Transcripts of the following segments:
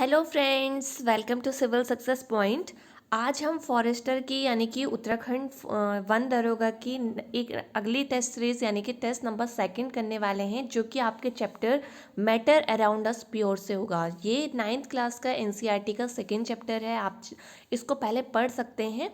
Hello friends, welcome to civil success point. आज हम forester की यानी कि उत्तराखंड वन दरोगा की एक अगली टेस्ट सीरीज यानी कि टेस्ट नंबर सेकंड करने वाले हैं, जो कि आपके chapter matter around us pure से होगा। ये 9th क्लास का एनसीईआरटी का सेकंड चैप्टर है। आप इसको पहले पढ़ सकते हैं।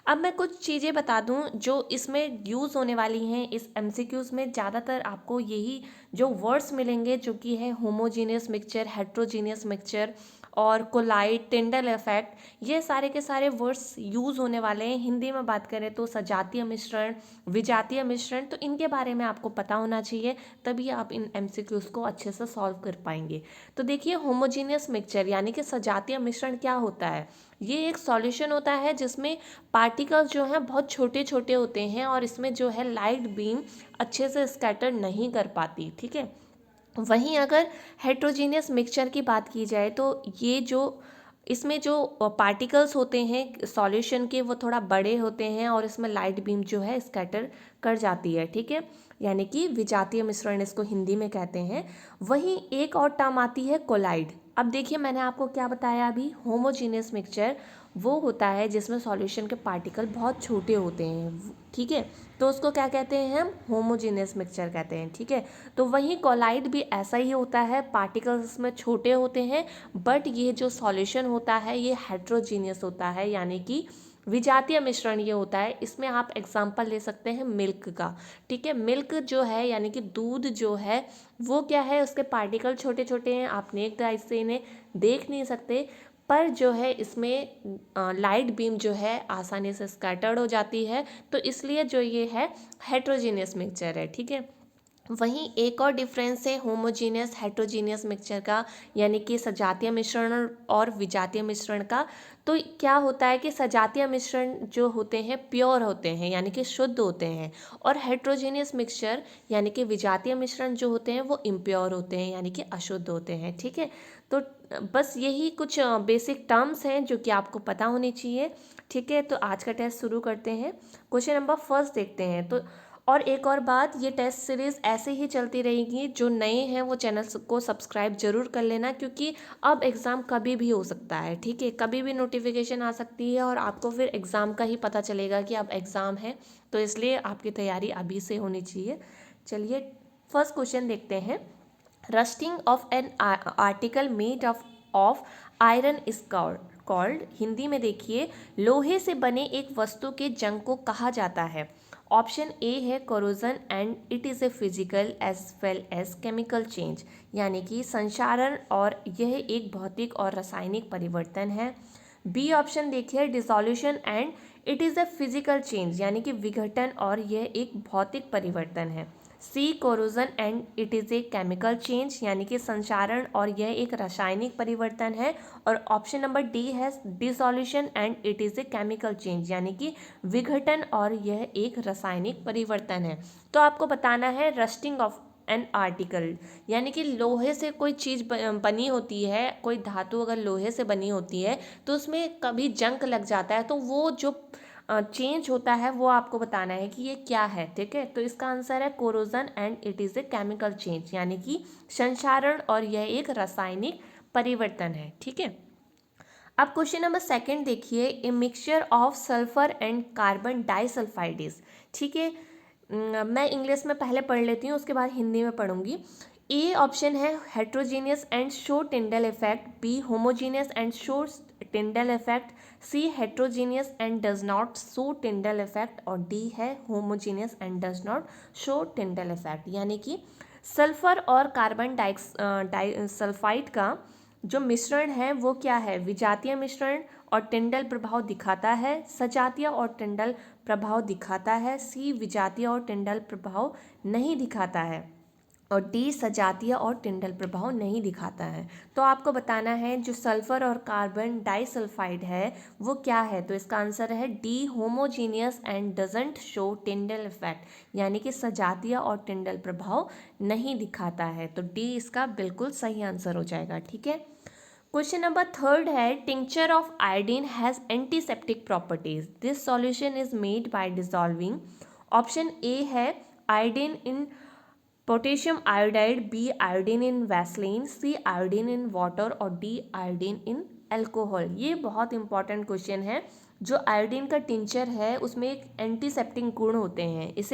अब मैं कुछ चीज़ें बता दूं जो इसमें यूज़ होने वाली हैं। इस एमसीक्यूज़ में ज़्यादातर आपको यही जो वर्ड्स मिलेंगे, जो कि है होमोजीनियस मिक्सचर, हेट्रोजीनियस मिक्सचर और कोलाइड, टिंडल इफेक्ट, ये सारे के सारे वर्ड्स यूज़ होने वाले हैं। हिंदी में बात करें तो सजातीय मिश्रण, विजातीय मिश्रण, तो इनके बारे में आपको पता होना चाहिए, तभी आप इन एमसीक्यूज़ को अच्छे से सॉल्व कर पाएंगे। तो देखिए, होमोजीनियस मिक्सचर यानी कि सजातीय मिश्रण क्या होता है। ये एक सॉल्यूशन होता है जिसमें पार्टिकल्स जो हैं बहुत छोटे छोटे होते हैं और इसमें जो है लाइट बीम अच्छे से स्कैटर नहीं कर पाती, ठीक है। वहीं अगर हेट्रोजीनियस मिक्सचर की बात की जाए तो ये जो इसमें जो पार्टिकल्स होते हैं सॉल्यूशन के, वो थोड़ा बड़े होते हैं और इसमें लाइट बीम जो है स्कैटर कर जाती है, ठीक है। यानी कि विजातीय मिश्रण इसको हिंदी में कहते हैं। वहीं एक और टर्म आती है कोलाइड। अब देखिए, मैंने आपको क्या बताया अभी, होमोजीनियस मिक्सचर वो होता है जिसमें सॉल्यूशन के पार्टिकल बहुत छोटे होते हैं, ठीक है। तो उसको क्या कहते हैं, हम होमोजीनियस मिक्सचर कहते हैं, ठीक है। तो वहीं कोलाइड भी ऐसा ही होता है, पार्टिकल्स में छोटे होते हैं, बट ये जो सॉल्यूशन होता है ये हेट्रोजीनियस होता है, यानी कि विजातीय मिश्रण ये होता है। इसमें आप एग्जांपल ले सकते हैं मिल्क का, ठीक है। मिल्क जो है यानी कि दूध जो है वो क्या है, उसके पार्टिकल छोटे छोटे हैं, आप नेक्ड आई से इन्हें देख नहीं सकते, पर जो है इसमें लाइट बीम जो है आसानी से स्कैटर्ड हो जाती है, तो इसलिए जो ये है हेट्रोजीनियस मिक्सचर है, ठीक है। वहीं एक और डिफरेंस है होमोजीनियस हेट्रोजीनियस मिक्सचर का, यानी कि सजातीय मिश्रण और विजातीय मिश्रण का। तो क्या होता है कि सजातीय मिश्रण जो होते हैं प्योर होते हैं, यानी कि शुद्ध होते हैं, और हेट्रोजीनियस मिक्सचर यानी कि विजातीय मिश्रण जो होते हैं वो इम्प्योर होते हैं, यानी कि अशुद्ध होते हैं, ठीक है। तो बस यही कुछ बेसिक टर्म्स हैं जो कि आपको पता होनी चाहिए, ठीक है। तो आज का टेस्ट शुरू करते हैं। क्वेश्चन नंबर फर्स्ट देखते हैं। तो और एक और बात, ये टेस्ट सीरीज़ ऐसे ही चलती रहेगी। जो नए हैं वो चैनल को सब्सक्राइब जरूर कर लेना, क्योंकि अब एग्ज़ाम कभी भी हो सकता है, ठीक है। कभी भी नोटिफिकेशन आ सकती है और आपको फिर एग्ज़ाम का ही पता चलेगा कि अब एग्ज़ाम है, तो इसलिए आपकी तैयारी अभी से होनी चाहिए। चलिए फर्स्ट क्वेश्चन देखते हैं। Rusting of an article made of iron is called, Hindi में देखिए, लोहे से बने एक वस्तु के जंग को कहा जाता है। ऑप्शन ए है corrosion and it is a physical as well as chemical change, यानी कि संक्षारण और यह एक भौतिक और रासायनिक परिवर्तन है। बी ऑप्शन देखिए, dissolution and it is a physical change, यानी कि विघटन और यह एक भौतिक परिवर्तन है। C corrosion and it is a chemical change, यानी कि संक्षारण और यह एक रासायनिक परिवर्तन है। और ऑप्शन नंबर डी है dissolution and it is a chemical change, यानी कि विघटन और यह एक रासायनिक परिवर्तन है। तो आपको बताना है रस्टिंग ऑफ एन आर्टिकल, यानी कि लोहे से कोई चीज़ बनी होती है, कोई धातु अगर लोहे से बनी होती है तो उसमें कभी जंग लग जाता है, तो वो जो चेंज होता है वो आपको बताना है कि ये क्या है, ठीक है। तो इसका आंसर है corrosion and it is a chemical change, यानी कि संक्षारण और यह एक रासायनिक परिवर्तन है, ठीक है। अब क्वेश्चन नंबर सेकंड देखिए, a mixture of sulphur and carbon disulphide is, ठीक है। मैं इंग्लिश में पहले पढ़ लेती हूँ, उसके बाद हिंदी में पढ़ूंगी। ए ऑप्शन है heterogeneous and show Tyndall effect, B homogeneous and show Tyndall effect, C heterogeneous and does not show Tyndall effect, और डी है homogeneous and does not show Tyndall effect. यानी कि सल्फर और कार्बन डाइसल्फाइड का जो मिश्रण है वो क्या है, विजातीय मिश्रण और टिंडल प्रभाव दिखाता है, सजातीय और टिंडल प्रभाव दिखाता है, सी विजातीय और टिंडल प्रभाव नहीं दिखाता है, और डी सजातीय और टिंडल प्रभाव नहीं दिखाता है। तो आपको बताना है जो सल्फर और कार्बन डाइसल्फाइड है वो क्या है। तो इसका आंसर है D homogeneous and doesn't show Tyndall effect, यानी कि सजातीय और टिंडल प्रभाव नहीं दिखाता है। तो डी इसका बिल्कुल सही आंसर हो जाएगा, ठीक है। क्वेश्चन नंबर थर्ड है, tincture of iodine has antiseptic properties, this solution is made by dissolving. Option A है iodine in potassium iodide, B iodine in vaseline, C iodine in water और डी आयोडीन इन अल्कोहल। ये बहुत important question है। जो iodine का tincture है उसमें एक एंटीसेप्टिक गुण होते हैं। इस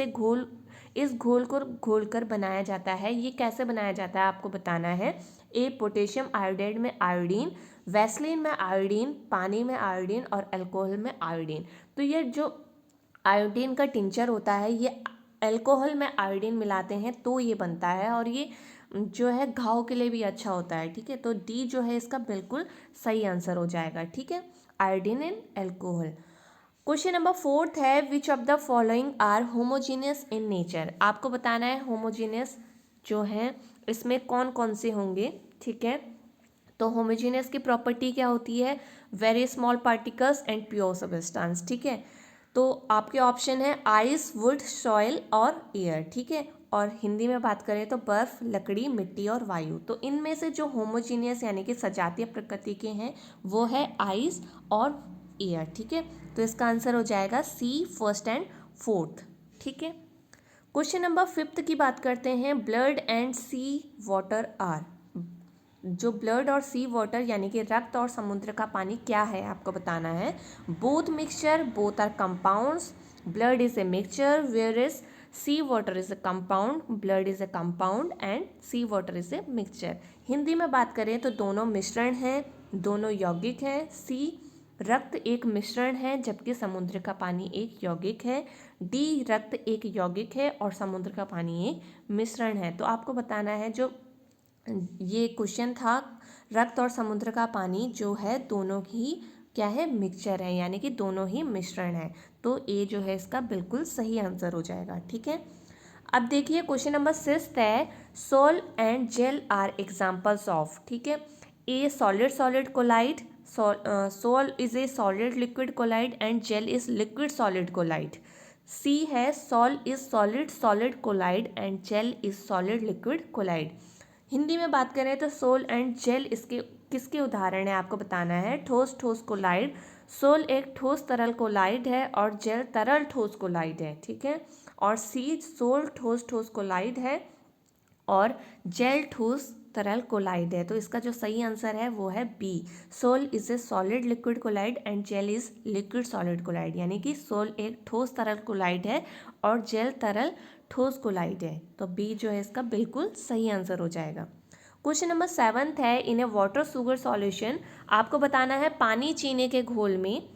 घोल को घोलकर बनाया जाता है। ये कैसे बनाया जाता है आपको बताना है। ए पोटेशियम आयोडाइड में आयोडीन, वैसलीन में आयोडीन, पानी में आयोडीन और अल्कोहल में आयोडीन। तो ये जो आयोडीन का टिंचर होता है ये अल्कोहल में आयोडीन मिलाते हैं तो ये बनता है, और ये जो है घाव के लिए भी अच्छा होता है। ठीक है, तो डी जो है इसका बिल्कुल सही आंसर हो जाएगा। ठीक है, iodine in alcohol. Question number 4 है, which of the following are homogeneous in nature. आपको बताना है होमोजीनियस जो है इसमें कौन कौन से होंगे। ठीक है, तो होमोजीनियस की प्रॉपर्टी क्या होती है, very small particles and pure substance. ठीक है, तो आपके ऑप्शन है आइस, वुड, सॉइल और एयर। ठीक है, और हिंदी में बात करें तो बर्फ, लकड़ी, मिट्टी और वायु। तो इनमें से जो होमोजीनियस यानी कि सजातीय प्रकृति के हैं वो है आइस और एयर। ठीक है, तो इसका आंसर हो जाएगा सी, फर्स्ट एंड फोर्थ। ठीक है, क्वेश्चन नंबर 5 की बात करते हैं, blood and sea water are. जो ब्लड और सी वाटर यानी कि रक्त और समुद्र का पानी क्या है आपको बताना है। Both mixture, both are compounds, blood is a mixture, where is sea water is a compound, blood is a compound and sea water is a mixture. Hindi में बात करें तो दोनों मिश्रण हैं, दोनों यौगिक हैं। सी रक्त एक मिश्रण है जबकि समुद्र का पानी एक यौगिक है। डी रक्त एक यौगिक है और समुद्र का पानी एक मिश्रण है। तो आपको बताना है जो ये क्वेश्चन था, रक्त और समुद्र का पानी जो है दोनों ही क्या है, मिक्सचर है, यानी कि दोनों ही मिश्रण है। तो ए जो है इसका बिल्कुल सही आंसर हो जाएगा। ठीक है, अब देखिए क्वेश्चन नंबर 6 है, sol and gel are examples of. ठीक है, A solid solid colloid, sol is a solid liquid colloid and gel is liquid solid colloid. C है sol is solid solid colloid and gel is solid liquid colloid. Hindi में बात करें तो soul and jail इसके किसके उदाहरण है आपको बताना है। ठोस ठोस कोलाइड, सोल एक ठोस तरल कोलाइड है और जेल तरल ठोस कोलाइड है। ठीक है, और सी सोल ठोस ठोस कोलाइड है और जेल ठोस तरल कोलाइड है। तो इसका जो सही आंसर है वो है B, sol is a solid liquid colloid and gel is liquid solid colloid. यानी कि सोल एक ठोस तरल कोलाइड है और जेल तरल ठोस कोलाइड है। तो बी जो है इसका बिल्कुल सही आंसर हो जाएगा। क्वेश्चन नंबर 7 है, इन ए वाटर शुगर सॉल्यूशन। आपको बताना है पानी चीनी के घोल में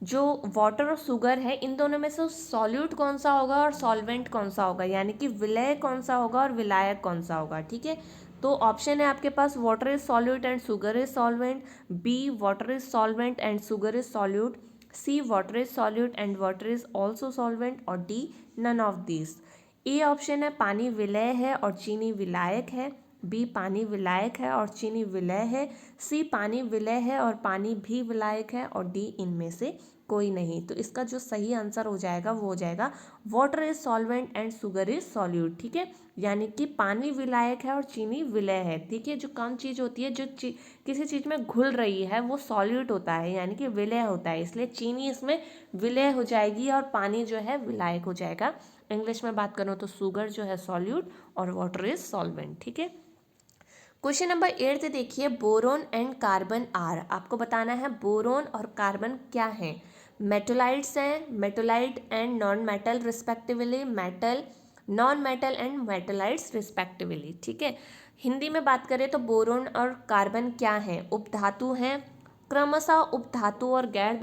जो वाटर और शुगर है इन दोनों में से सॉल्यूट कौन सा होगा और सॉल्वेंट कौन सा होगा, यानी कि विलय कौन सा होगा और विलायक कौन सा होगा। ठीक है, तो ऑप्शन है आपके पास water is solute and sugar is solvent, B water is solvent and sugar is solute, C water is solute and water is also solvent और D none of this. A option है पानी विलय है और चीनी विलायक है, बी पानी विलायक है और चीनी विलय है, सी पानी विलय है और पानी भी विलायक है और डी इनमें से कोई नहीं। तो इसका जो सही आंसर हो जाएगा वो हो जाएगा water is solvent and sugar is solute. ठीक है, यानी कि पानी विलायक है और चीनी विलय है। ठीक है, जो कम चीज़ होती है जो किसी चीज़ में घुल रही है वो सॉल्यूट होता है यानी कि विलय होता है, इसलिए चीनी इसमें विलय हो जाएगी और पानी जो है विलायक हो जाएगा। इंग्लिश में बात करूँ तो शुगर जो है सॉल्यूट और वाटर इज सॉल्वेंट। ठीक है, क्वेश्चन नंबर 8 देखिए, बोरोन एंड कार्बन आर। आपको बताना है बोरोन और कार्बन क्या है। मेटोलाइट्स हैं, मेटोलाइट and non metal respectively, metal, non metal and मेटोलाइट्स respectively. ठीक है, हिंदी में बात करें तो बोरोन और कार्बन क्या हैं, उपधातु हैं, क्रमशः उपधातु और गैर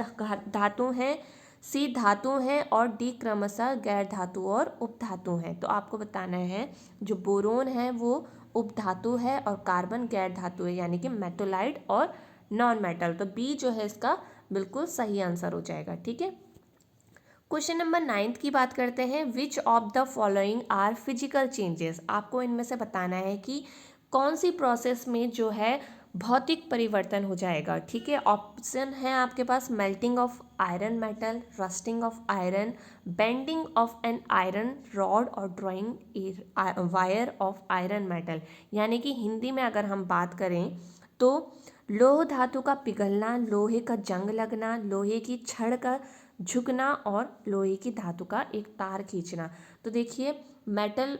धातु हैं, सी धातु हैं और डी क्रमशः गैर धातु और उपधातु हैं। तो आपको बताना है जो बोरोन है वो उपधातु है और कार्बन गैर धातु है यानी कि मेटोलाइट और नॉन मेटल। तो बी जो है इसका बिल्कुल सही आंसर हो जाएगा। ठीक है, क्वेश्चन नंबर 9 की बात करते हैं, which of the following are physical changes. आपको इनमें से बताना है कि कौन सी प्रोसेस में जो है भौतिक परिवर्तन हो जाएगा। ठीक है, ऑप्शन है आपके पास melting of iron metal, rusting of iron, bending of an iron rod और drawing wire of iron metal. यानी कि हिंदी में अगर हम बात करें तो लोह धातु का पिघलना, लोहे का जंग लगना, लोहे की छड़ का झुकना और लोहे की धातु का एक तार खींचना। तो देखिए metal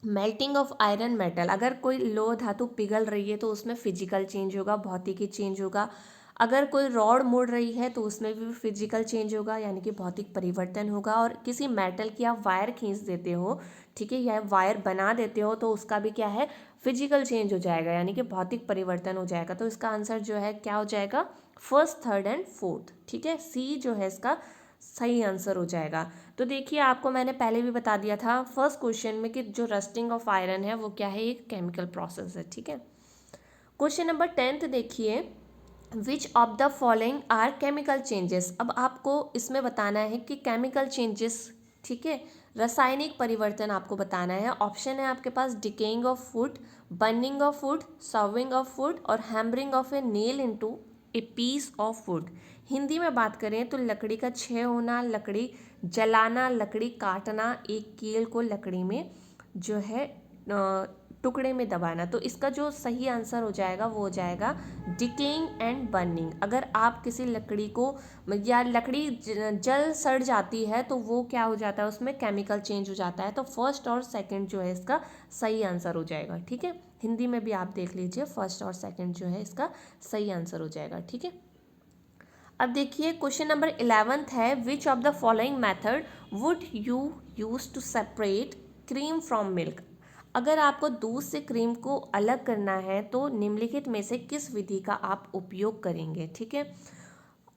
melting of iron metal, अगर कोई लोह धातु पिघल रही है तो उसमें फिजिकल चेंज होगा, भौतिकी चेंज होगा। अगर कोई रॉड मुड़ रही है तो उसमें भी फिजिकल चेंज होगा, यानी कि भौतिक परिवर्तन होगा। और किसी मेटल की आप वायर खींच देते हो, ठीक है, या वायर बना देते हो, तो उसका भी क्या है, फिजिकल चेंज हो जाएगा, यानी कि भौतिक परिवर्तन हो जाएगा। तो इसका आंसर जो है क्या हो जाएगा, फर्स्ट, थर्ड एंड फोर्थ, ठीक है, सी जो है इसका सही आंसर हो जाएगा। तो देखिए, आपको मैंने पहले भी बता दिया था फर्स्ट क्वेश्चन में कि जो रस्टिंग ऑफ आयरन है वो क्या है, एक केमिकल प्रोसेस है, ठीक है। क्वेश्चन नंबर 10 देखिए, which of the following are chemical changes. अब आपको इसमें बताना है कि केमिकल चेंजेस, ठीक है, रासायनिक परिवर्तन आपको बताना है। ऑप्शन है आपके पास decaying of wood, burning of wood, serving of wood और hammering of a nail into a piece of wood. Hindi में बात करें तो लकड़ी का क्षय होना, लकड़ी जलाना, लकड़ी काटना, एक कील को लकड़ी में जो है टुकड़े में दबाना। तो इसका जो सही आंसर हो जाएगा वो हो जाएगा डिकेइंग एंड बर्निंग। अगर आप किसी लकड़ी को, या लकड़ी जल सड़ जाती है तो वो क्या हो जाता है, उसमें केमिकल चेंज हो जाता है। तो फर्स्ट और सेकंड जो है इसका सही आंसर हो जाएगा, ठीक है। हिंदी में भी आप देख लीजिए, फर्स्ट और सेकंड जो है इसका सही आंसर हो जाएगा, ठीक है। अब देखिए क्वेश्चन नंबर 11 है, which of the following method would you use to separate cream from milk. अगर आपको दूध से क्रीम को अलग करना है तो निम्नलिखित में से किस विधि का आप उपयोग करेंगे, ठीक है।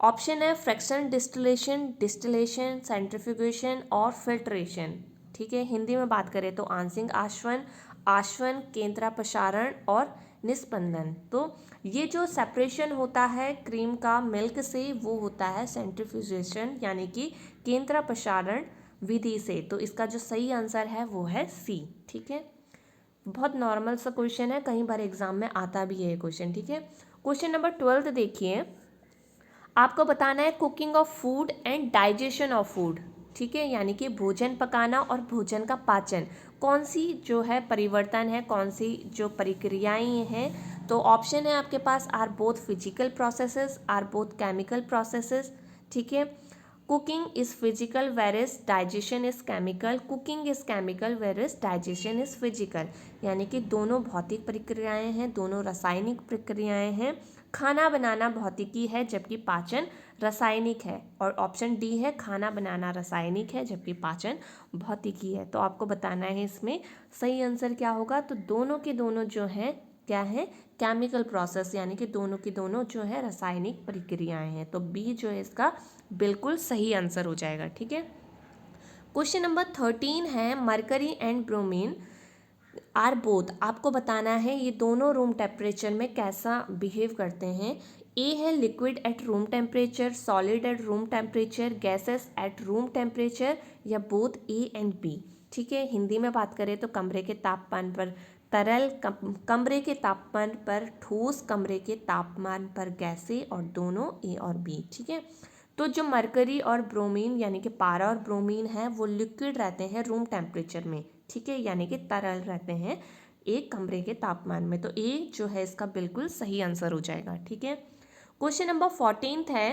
ऑप्शन है फ्रैक्शन डिस्टिलेशन, डिस्टिलेशन, सेंट्रीफ्यूगेशन और फिल्ट्रेशन, ठीक है। हिंदी में बात करें तो आंशिक आश्वन, आश्वन, केंद्रापसारण और निस्पंदन। तो ये जो सेपरेशन होता है क्रीम का मिल्क से वो होता है सेंट्रीफ्यूगेशन, यानी कि केंद्रापसारण विधि से। तो इसका जो सही आंसर है वो है सी, ठीक है। बहुत नॉर्मल सा क्वेश्चन है, कई बार एग्जाम में आता भी है ये क्वेश्चन, ठीक है। क्वेश्चन नंबर 12 देखिए, आपको बताना है cooking of food and digestion of food, ठीक है, यानी कि भोजन पकाना और भोजन का पाचन, कौन सी जो है परिवर्तन है, कौन सी जो प्रक्रियाएं हैं। तो ऑप्शन है आपके पास, are both physical processes, are both chemical processes, ठीक है। Cooking is physical whereas digestion is chemical, cooking is chemical whereas digestion is physical, यानी कि दोनों भौतिक प्रक्रियाएं हैं, दोनों रासायनिक प्रक्रियाएं हैं। खाना बनाना भौतिकी है जबकि पाचन रासायनिक है। और ऑप्शन डी है, खाना बनाना रासायनिक है जबकि पाचन भौतिकी है। तो आपको बताना है इसमें सही आंसर क्या होगा। तो दोनों के दोनों जो है क्या है, केमिकल प्रोसेस, यानी कि दोनों की दोनों जो है रासायनिक प्रक्रियाएं हैं। तो बी जो है इसका बिल्कुल सही आंसर हो जाएगा, ठीक है। क्वेश्चन नंबर 13 है, mercury and bromine are both, आपको बताना है ये दोनों रूम टेम्परेचर में कैसा बिहेव करते हैं। ए है liquid at room temperature, solid at room temperature, gases at room temperature, या बोथ ए एंड बी, ठीक है। हिंदी में बात करें तो कमरे के तापमान पर तरल, कमरे के तापमान पर ठोस, कमरे के तापमान पर गैसें, और दोनों ए और बी, ठीक है। तो जो मरकरी और ब्रोमीन यानी कि पारा और ब्रोमीन है वो लिक्विड रहते हैं रूम टेम्परेचर में, ठीक है, यानी कि तरल रहते हैं एक कमरे के तापमान में। तो ए जो है इसका बिल्कुल सही आंसर हो जाएगा, ठीक है। क्वेश्चन नंबर 14 है,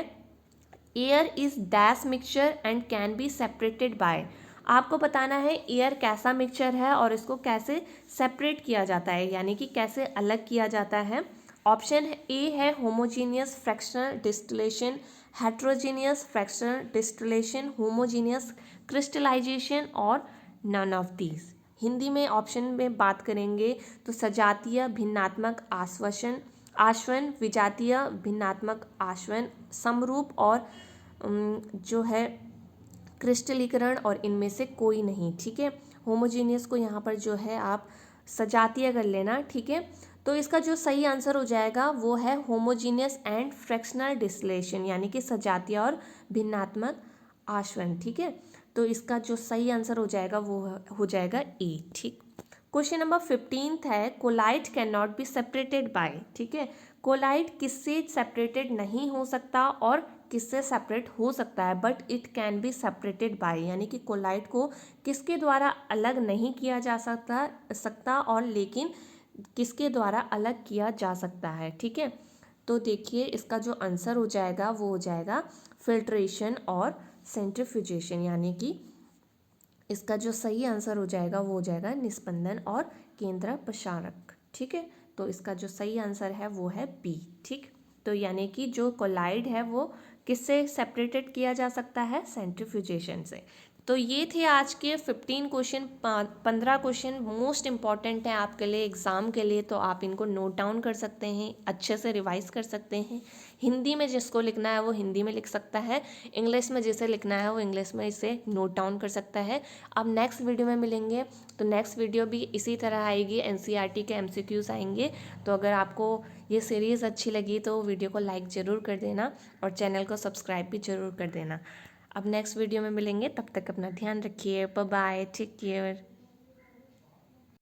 air is dash mixture and can be separated bye. आपको बताना है एयर कैसा मिक्सचर है और इसको कैसे सेपरेट किया जाता है, यानी कि कैसे अलग किया जाता है। ऑप्शन ए है homogeneous fractional distillation, heterogeneous fractional distillation, homogeneous crystallisation और नन ऑफ दीज। हिंदी में ऑप्शन में बात करेंगे तो सजातीय भिन्नात्मक आश्वासन, आश्वन, विजातीय भिन्नात्मक आश्वन, समरूप और जो है क्रिस्टलीकरण, और इनमें से कोई नहीं, ठीक है। होमोजीनियस को यहाँ पर जो है आप सजातीय कर लेना, ठीक है। तो इसका जो सही आंसर हो जाएगा वो है होमोजीनियस एंड फ्रैक्शनल डिस्टिलेशन, यानी कि सजातीय और भिन्नात्मक आश्वन, ठीक है। तो इसका जो सही आंसर हो जाएगा वो हो जाएगा ए, ठीक। क्वेश्चन नंबर 15 है, colloid can not be separated by, ठीक है। कोलाइट किससे सेपरेटेड नहीं हो सकता और किससे सेपरेट हो सकता है, but it can be separated bye, यानी कि कोलाइट को किसके द्वारा अलग नहीं किया जा सकता और लेकिन किसके द्वारा अलग किया जा सकता है, ठीक है। तो देखिए इसका जो आंसर हो जाएगा वो हो जाएगा फिल्ट्रेशन और सेंट्रीफ्यूगेशन, यानी कि इसका जो सही आंसर हो जाएगा वो हो जाएगा निस्पंदन और केंद्र प्रसारक। ठीक है, तो इसका जो सही आंसर है वो है बी। ठीक, तो यानी कि जो कोलाइड है वो किससे सेपरेटेड किया जा सकता है, सेंट्रीफ्यूजेशन से। तो ये थे आज के 15 क्वेश्चन, 15 क्वेश्चन मोस्ट इंपॉर्टेंट है आपके लिए एग्ज़ाम के लिए, तो आप इनको नोट डाउन कर सकते हैं, अच्छे से रिवाइज कर सकते हैं। हिंदी में जिसको लिखना है वो हिंदी में लिख सकता है, इंग्लिश में जिसे लिखना है वो इंग्लिश में इसे नोट डाउन कर सकता है। अब नेक्स्ट वीडियो में मिलेंगे, तो नेक्स्ट वीडियो भी इसी तरह आएगी, एनसीईआरटी के एमसीक्यूज आएंगे। तो अगर आपको ये सीरीज़ अच्छी लगी तो वीडियो को लाइक ज़रूर कर देना और चैनल को सब्सक्राइब भी ज़रूर कर देना। अब नेक्स्ट वीडियो में मिलेंगे, तब तक अपना ध्यान रखिए, बाय बाय, टेक केयर।